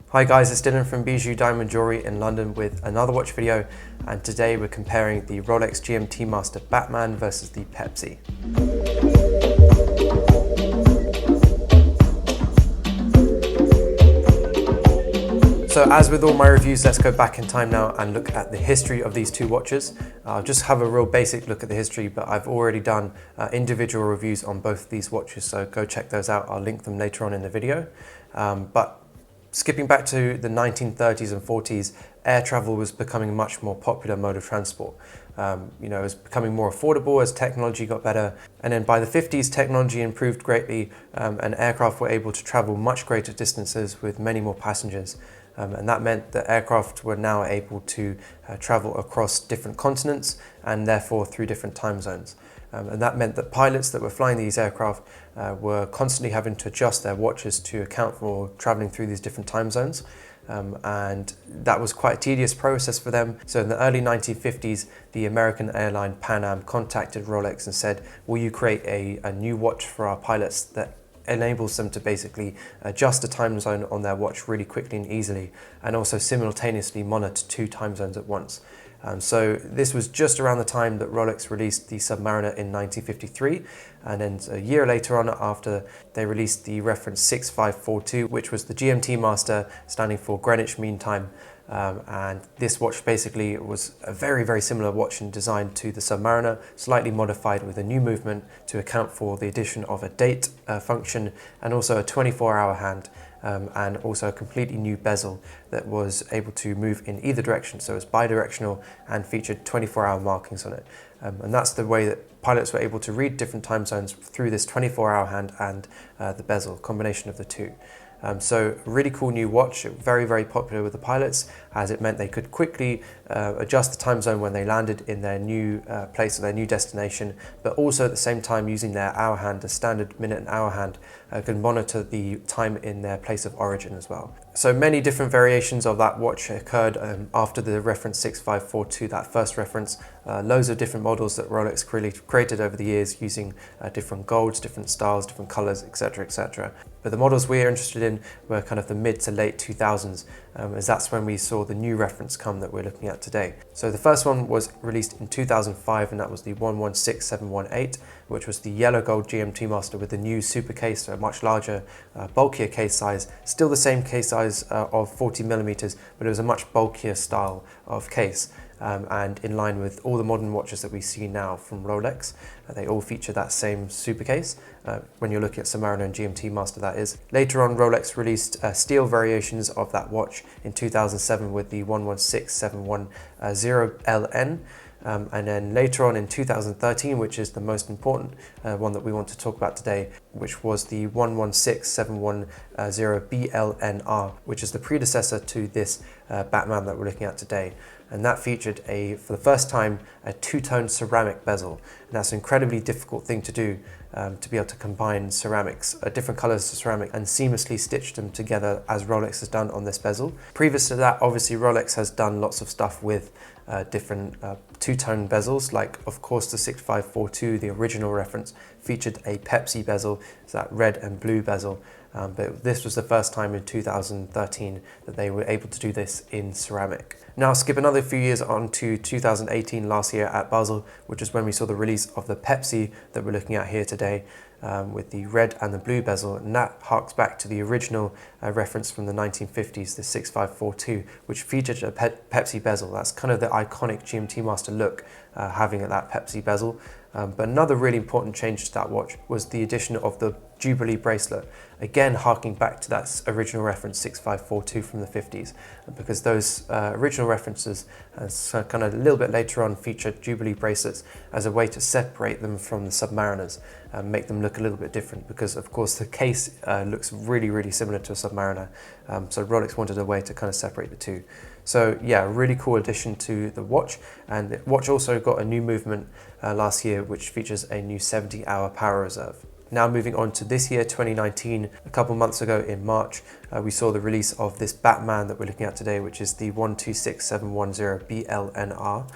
Hi guys, it's Dylan from Bijou Diamond Jewellery in London with another watch video, and today we're comparing the Rolex GMT-Master Batman versus the Pepsi. So as with all my reviews, let's go back in time now and look at the history of these two watches. I'll just have a real basic look at the history, but I've already done individual reviews on both of these watches, so go check those out. I'll link them later on in the video. But skipping back to the 1930s and 40s, air travel was becoming a much more popular mode of transport. It was becoming more affordable as technology got better. And then by the 50s, technology improved greatly and aircraft were able to travel much greater distances with many more passengers. And that meant that aircraft were now able to travel across different continents and therefore through different time zones. And that meant that pilots that were flying these aircraft were constantly having to adjust their watches to account for traveling through these different time zones. And that was quite a tedious process for them. So in the early 1950s, the American airline Pan Am contacted Rolex and said, will you create a new watch for our pilots that enables them to basically adjust the time zone on their watch really quickly and easily, and also simultaneously monitor two time zones at once. So this was just around the time that Rolex released the Submariner in 1953, and then a year later on, after they released the reference 6542, which was the GMT Master, standing for Greenwich Mean Time. And this watch basically was a very similar watch in design to the Submariner, slightly modified with a new movement to account for the addition of a date function and also a 24-hour hand. And also a completely new bezel that was able to move in either direction. So it's bidirectional and featured 24-hour markings on it. And that's the way that pilots were able to read different time zones through this 24-hour hand and the bezel, combination of the two. So really cool new watch, very popular with the pilots, as it meant they could quickly adjust the time zone when they landed in their new place or their new destination, but also at the same time using their hour hand, a standard minute and hour hand, could monitor the time in their place of origin as well. So many different variations of that watch occurred after the reference 6542, that first reference. Loads of different models that Rolex created over the years using different golds, different styles, different colors, etc. But the models we're interested in were kind of the mid to late 2000s, as that's when we saw the new reference come that we're looking at today. So the first one was released in 2005, and that was the 116718, which was the yellow gold GMT Master with the new super case, so a much larger, bulkier case size. Still the same case size of 40mm, but it was a much bulkier style of case. And in line with all the modern watches that we see now from Rolex, they all feature that same super case. When you're looking at Submariner and GMT Master, that is. Later on, Rolex released steel variations of that watch in 2007 with the 116710LN. And then later on in 2013, which is the most important one that we want to talk about today, which was the 116710BLNR, which is the predecessor to this Batman that we're looking at today. And that featured, for the first time, a two-tone ceramic bezel. And that's an incredibly difficult thing to do, to be able to combine ceramics, different colors of ceramic, and seamlessly stitch them together as Rolex has done on this bezel. Previous to that, obviously, Rolex has done lots of stuff with different two-tone bezels, like of course the 6542, the original reference, featured a Pepsi bezel, so that red and blue bezel. But this was the first time in 2013 that they were able to do this in ceramic. Now skip another few years on to 2018, last year at Bezel, which is when we saw the release of the Pepsi that we're looking at here today, with the red and the blue bezel, and that harks back to the original reference from the 1950s, the 6542, which featured a Pepsi bezel. That's kind of the iconic GMT Master look, having that Pepsi bezel. But another really important change to that watch was the addition of the Jubilee Bracelet, again harking back to that original reference 6542 from the 50s, because those original references, kind of a little bit later on, featured Jubilee bracelets as a way to separate them from the Submariners and make them look a little bit different, because of course the case looks really similar to a Submariner, so Rolex wanted a way to kind of separate the two. So yeah, a really cool addition to the watch, and the watch also got a new movement last year, which features a new 70-hour power reserve. Now moving on to this year, 2019, a couple months ago in March, we saw the release of this Batman that we're looking at today, which is the 126710BLNR.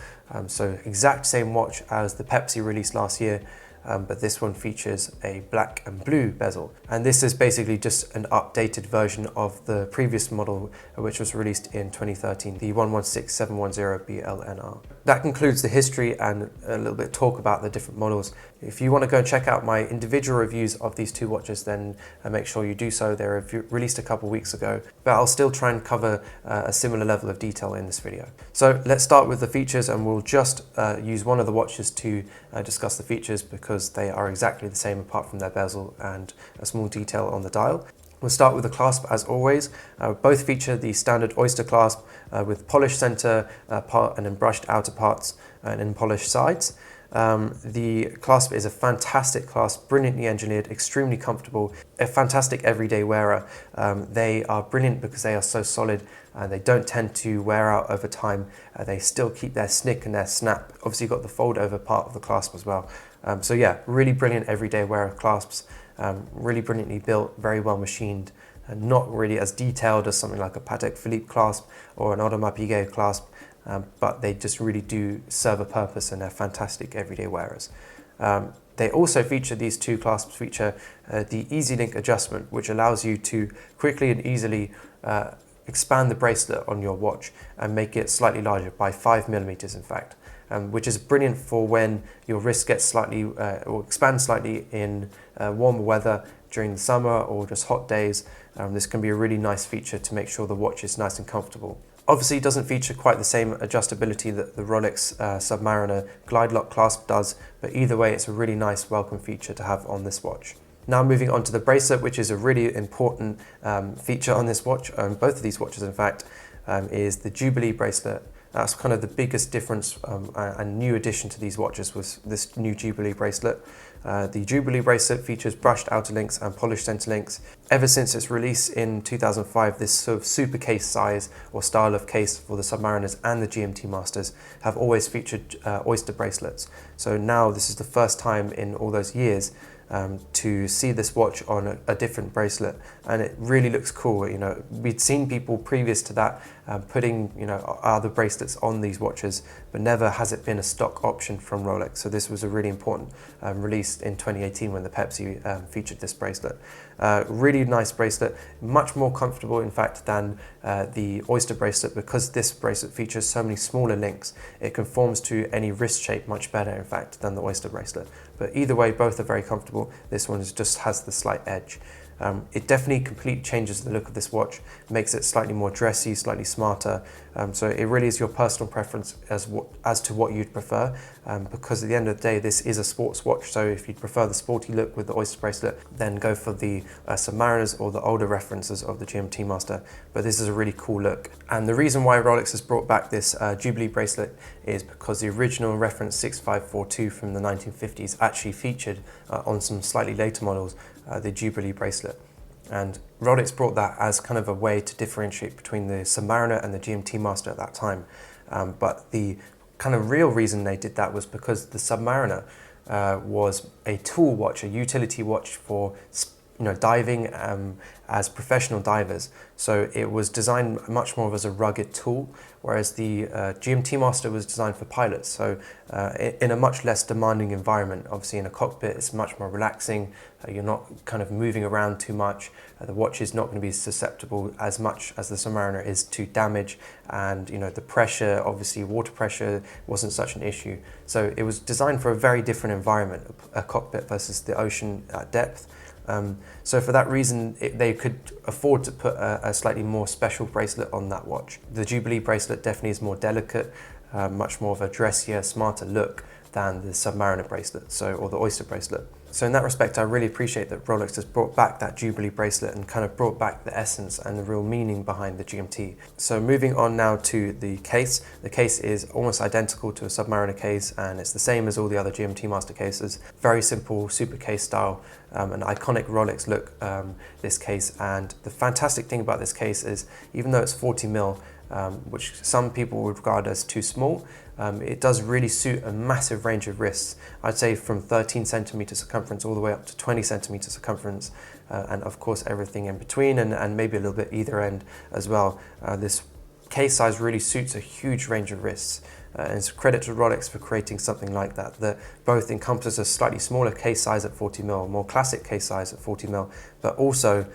So exact same watch as the Pepsi released last year, but this one features a black and blue bezel. And this is basically just an updated version of the previous model, which was released in 2013, the 116710BLNR. That concludes the history and a little bit of talk about the different models. If you want to go and check out my individual reviews of these two watches, then make sure you do so. They were released a couple weeks ago, but I'll still try and cover a similar level of detail in this video. So let's start with the features, and we'll just use one of the watches to discuss the features because they are exactly the same apart from their bezel and a small detail on the dial. We'll start with the clasp as always. Both feature the standard oyster clasp with polished center part and then brushed outer parts and then polished sides. The clasp is a fantastic clasp, brilliantly engineered, extremely comfortable, a fantastic everyday wearer. They are brilliant because they are so solid and they don't tend to wear out over time. They still keep their snick and their snap. Obviously you've got the fold over part of the clasp as well. So yeah, really brilliant everyday wearer clasps, really brilliantly built, very well machined, and not really as detailed as something like a Patek Philippe clasp or an Audemars Piguet clasp. But they just really do serve a purpose and they're fantastic everyday wearers. They also feature, these two clasps feature the Easy Link adjustment, which allows you to quickly and easily expand the bracelet on your watch and make it slightly larger by 5mm in fact, which is brilliant for when your wrist gets slightly or expands slightly in warmer weather during the summer or just hot days. This can be a really nice feature to make sure the watch is nice and comfortable. Obviously it doesn't feature quite the same adjustability that the Rolex Submariner Glide Lock clasp does, but either way it's a really nice welcome feature to have on this watch. Now moving on to the bracelet, which is a really important feature on this watch, both of these watches in fact, is the Jubilee Bracelet. That's kind of the biggest difference and new addition to these watches was this new Jubilee Bracelet. The Jubilee Bracelet features brushed outer links and polished center links. Ever since its release in 2005, this sort of super case size or style of case for the Submariners and the GMT Masters have always featured oyster bracelets. So now this is the first time in all those years to see this watch on a different bracelet, and it really looks cool. You know, we'd seen people previous to that putting other bracelets on these watches, but never has it been a stock option from Rolex. So this was a really important release in 2018 when the Pepsi featured this bracelet. Really nice bracelet, much more comfortable in fact than the oyster bracelet, because this bracelet features so many smaller links. It conforms to any wrist shape much better in fact than the oyster bracelet. But either way, both are very comfortable. This one just has the slight edge. It definitely completely changes the look of this watch, makes it slightly more dressy, slightly smarter. So it really is your personal preference as to what you'd prefer, because at the end of the day, this is a sports watch. So if you'd prefer the sporty look with the oyster bracelet, then go for the Submariners or the older references of the GMT Master. But this is a really cool look. And the reason why Rolex has brought back this Jubilee bracelet is because the original reference 6542 from the 1950s actually featured on some slightly later models the Jubilee bracelet. And Rolex brought that as kind of a way to differentiate between the Submariner and the GMT Master at that time. But the kind of real reason they did that was because the Submariner was a tool watch, a utility watch for diving as professional divers. So it was designed much more as a rugged tool, whereas the GMT Master was designed for pilots. So in a much less demanding environment, obviously in a cockpit, it's much more relaxing. You're not kind of moving around too much. The watch is not going to be susceptible as much as the Submariner is to damage, and the pressure, obviously water pressure, wasn't such an issue. So it was designed for a very different environment, a cockpit versus the ocean at depth. So for that reason, they could afford to put a slightly more special bracelet on that watch. The Jubilee bracelet definitely is more delicate, much more of a dressier, smarter look than the Submariner bracelet, or the oyster bracelet. So in that respect, I really appreciate that Rolex has brought back that Jubilee bracelet and kind of brought back the essence and the real meaning behind the GMT. So moving on now to the case. The case is almost identical to a Submariner case, and it's the same as all the other GMT Master cases. Very simple, super case style, an iconic Rolex look, this case. And the fantastic thing about this case is, even though it's 40mm, which some people would regard as too small, it does really suit a massive range of wrists. I'd say from 13cm circumference all the way up to 20cm circumference, and of course everything in between, and maybe a little bit either end as well. This case size really suits a huge range of wrists. and it's a credit to Rolex for creating something like that both encompasses a slightly smaller case size at 40mm, more classic case size at 40mm, but also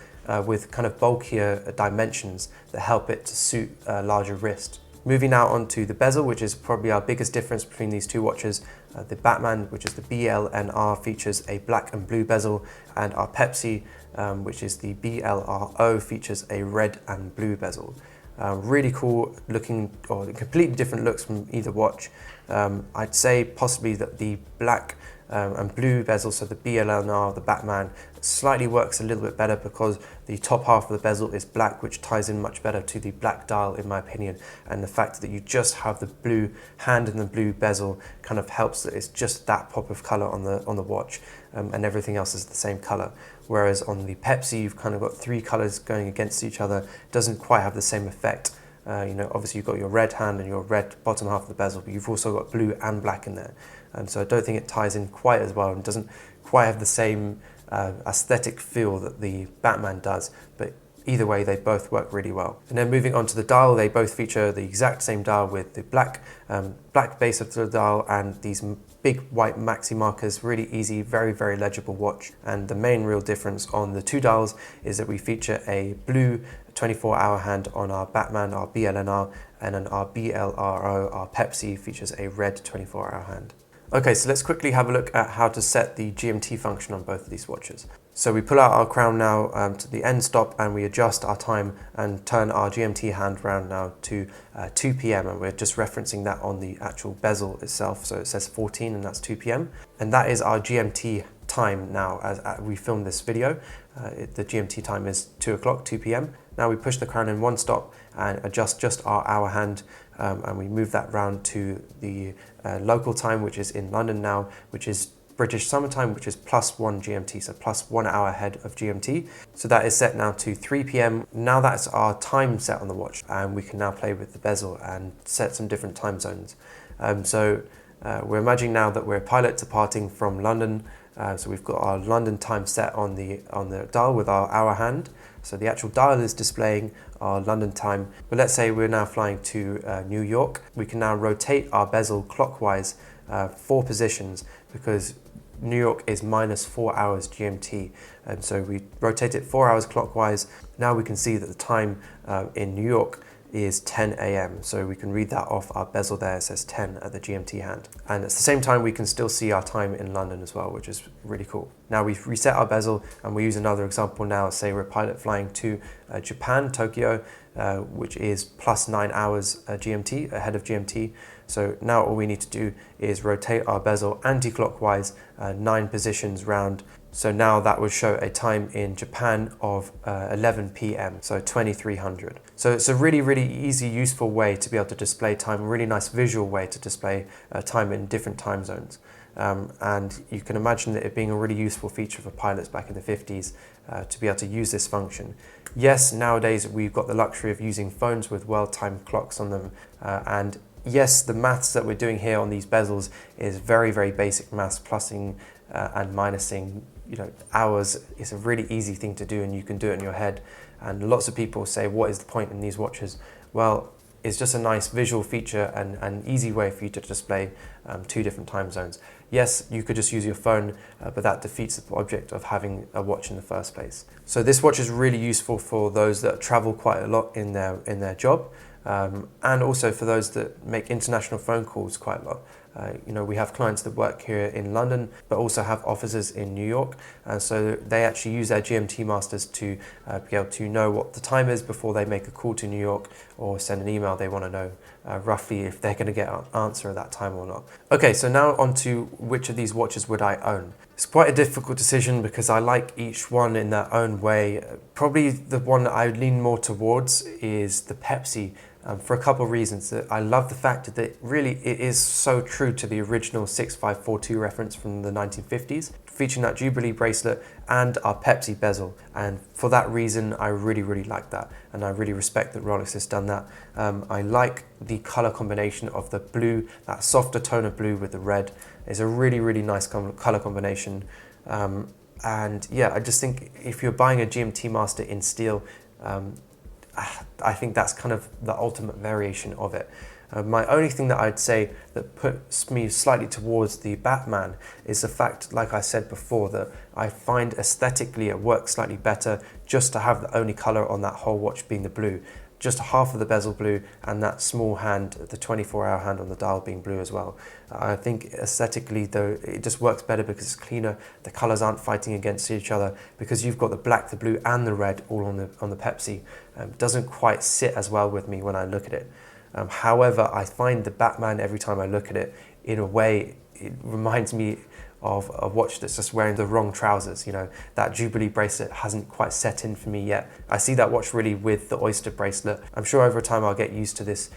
with kind of bulkier dimensions that help it to suit a larger wrist. Moving now on to the bezel, which is probably our biggest difference between these two watches. The Batman, which is the BLNR, features a black and blue bezel, and our Pepsi, which is the BLRO, features a red and blue bezel. Really cool looking, or completely different looks from either watch. I'd say possibly that the black and blue bezel, so the BLNR, the Batman, slightly works a little bit better because the top half of the bezel is black, which ties in much better to the black dial in my opinion, and the fact that you just have the blue hand and the blue bezel kind of helps that it's just that pop of color on the watch, and everything else is the same color. Whereas on the Pepsi, you've kind of got three colors going against each other. It doesn't quite have the same effect. Obviously you've got your red hand and your red bottom half of the bezel, but you've also got blue and black in there. So I don't think it ties in quite as well and doesn't quite have the same aesthetic feel that the Batman does, but either way they both work really well. And then moving on to the dial, they both feature the exact same dial with the black base of the dial and these big white maxi markers. Really easy, very legible watch. And the main real difference on the two dials is that we feature a blue 24-hour hand on our Batman, our BLNR, and then our BLRO, our Pepsi, features a red 24-hour hand. Okay, so let's quickly have a look at how to set the GMT function on both of these watches. So we pull out our crown now to the end stop, and we adjust our time and turn our GMT hand round now to 2 p.m. and we're just referencing that on the actual bezel itself. So it says 14 and that's 2 p.m. And that is our GMT time now as we film this video. The GMT time is 2 o'clock, 2 p.m. Now we push the crown in one stop and adjust just our hour hand, and we move that round to the local time, which is in London now, which is British summertime, which is +1 GMT, so +1 hour ahead of GMT. So that is set now to 3 p.m. Now that's our time set on the watch, and we can now play with the bezel and set some different time zones. We're imagining now that we're a pilot departing from London. So we've got our London time set on the dial with our hour hand. So the actual dial is displaying our London time. But let's say we're now flying to New York. We can now rotate our bezel clockwise 4 positions because New York is -4 hours GMT. And so we rotate it 4 hours clockwise. Now we can see that the time in New York is 10 a.m. So we can read that off our bezel there. It says 10 at the GMT hand. And at the same time, we can still see our time in London as well, which is really cool. Now we've reset our bezel, and we use another example now. Say we're a pilot flying to Japan, Tokyo, which is +9 hours GMT, ahead of GMT. So now all we need to do is rotate our bezel anti-clockwise 9 positions round. So now that would show a time in Japan of 11 p.m, so 2300. So it's a really easy, useful way to be able to display time, a really nice visual way to display time in different time zones. And you can imagine it being a really useful feature for pilots back in the 50s to be able to use this function. Yes, nowadays we've got the luxury of using phones with well-timed clocks on them, and yes, the maths that we're doing here on these bezels is very basic maths, plussing and minusing, hours. Is a really easy thing to do, and you can do it in your head. And lots of people say, what is the point in these watches? Well, it's just a nice visual feature and an easy way for you to display 2 different time zones. Yes, you could just use your phone, but that defeats the object of having a watch in the first place. So this watch is really useful for those that travel quite a lot in their job, and also for those that make international phone calls quite a lot. We have clients that work here in London, but also have offices in New York. So they actually use their GMT Masters to be able to know what the time is before they make a call to New York or send an email. They want to know roughly if they're going to get an answer at that time or not. Okay, so now on to which of these watches would I own? It's quite a difficult decision because I like each one in their own way. Probably the one that I lean more towards is the Pepsi. For a couple of reasons. I love the fact that it is so true to the original 6542 reference from the 1950s, featuring that Jubilee bracelet and our Pepsi bezel. And for that reason, I really like that. And I really respect that Rolex has done that. I like the color combination of the blue, that softer tone of blue with the red. It's a really nice color combination. And yeah, I just think if you're buying a GMT Master in steel, I think that's kind of the ultimate variation of it. My only thing that I'd say that puts me slightly towards the Batman is the fact, like I said before, that I find aesthetically it works slightly better just to have the only color on that whole watch being the blue. Just half of the bezel blue and that small hand, the 24-hour hand on the dial being blue as well. I think aesthetically though, it just works better because it's cleaner, the colors aren't fighting against each other, because you've got the black, the blue and the red all on the Pepsi. Doesn't quite sit as well with me when I look at it. However, I find the Batman, every time I look at it, in a way, it reminds me of a watch that's just wearing the wrong trousers. You know, that Jubilee bracelet hasn't quite set in for me yet. I see that watch really with the Oyster bracelet. I'm sure over time I'll get used to this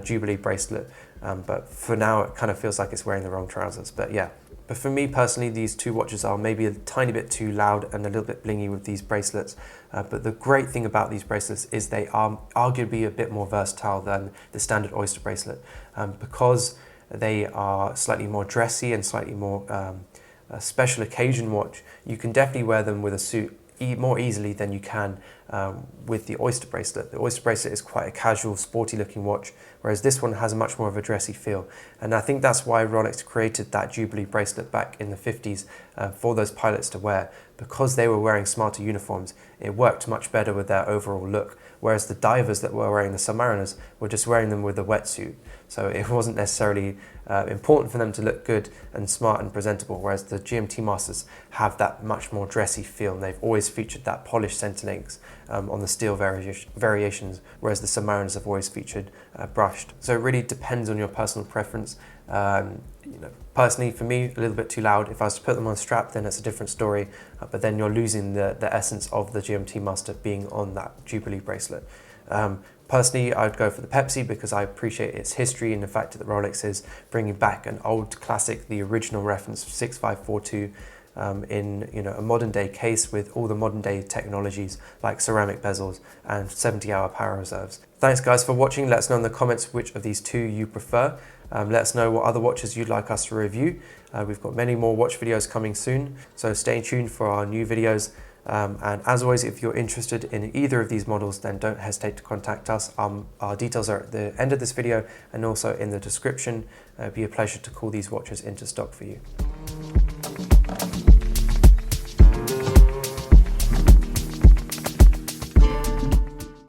Jubilee bracelet, but for now it kind of feels like it's wearing the wrong trousers. But yeah. But for me personally, these two watches are maybe a tiny bit too loud and a little bit blingy with these bracelets. But the great thing about these bracelets is they are arguably a bit more versatile than the standard Oyster bracelet, because they are slightly more dressy and slightly more a special occasion watch. You can definitely wear them with a suit more easily than you can with the Oyster bracelet. The Oyster bracelet is quite a casual, sporty looking watch, whereas this one has much more of a dressy feel. And I think that's why Rolex created that Jubilee bracelet back in the 50s for those pilots to wear. Because they were wearing smarter uniforms, it worked much better with their overall look, whereas the divers that were wearing the Submariners were just wearing them with a wetsuit. So it wasn't necessarily important for them to look good and smart and presentable, whereas the GMT Masters have that much more dressy feel, and they've always featured that polished center links on the steel variations, whereas the Submariners have always featured brushed. So it really depends on your personal preference. You know, personally, for me, a little bit too loud. If I was to put them on a strap, then it's a different story, but then you're losing the essence of the GMT Master being on that Jubilee bracelet. Personally, I'd go for the Pepsi because I appreciate its history and the fact that Rolex is bringing back an old classic, the original reference 6542, in a modern day case with all the modern day technologies like ceramic bezels and 70-hour power reserves. Thanks guys for watching. Let us know in the comments which of these two you prefer. Let us know what other watches you'd like us to review. We've got many more watch videos coming soon, so stay tuned for our new videos. And as always, if you're interested in either of these models, then don't hesitate to contact us. Our details are at the end of this video and also in the description. It'd be a pleasure to call these watches into stock for you.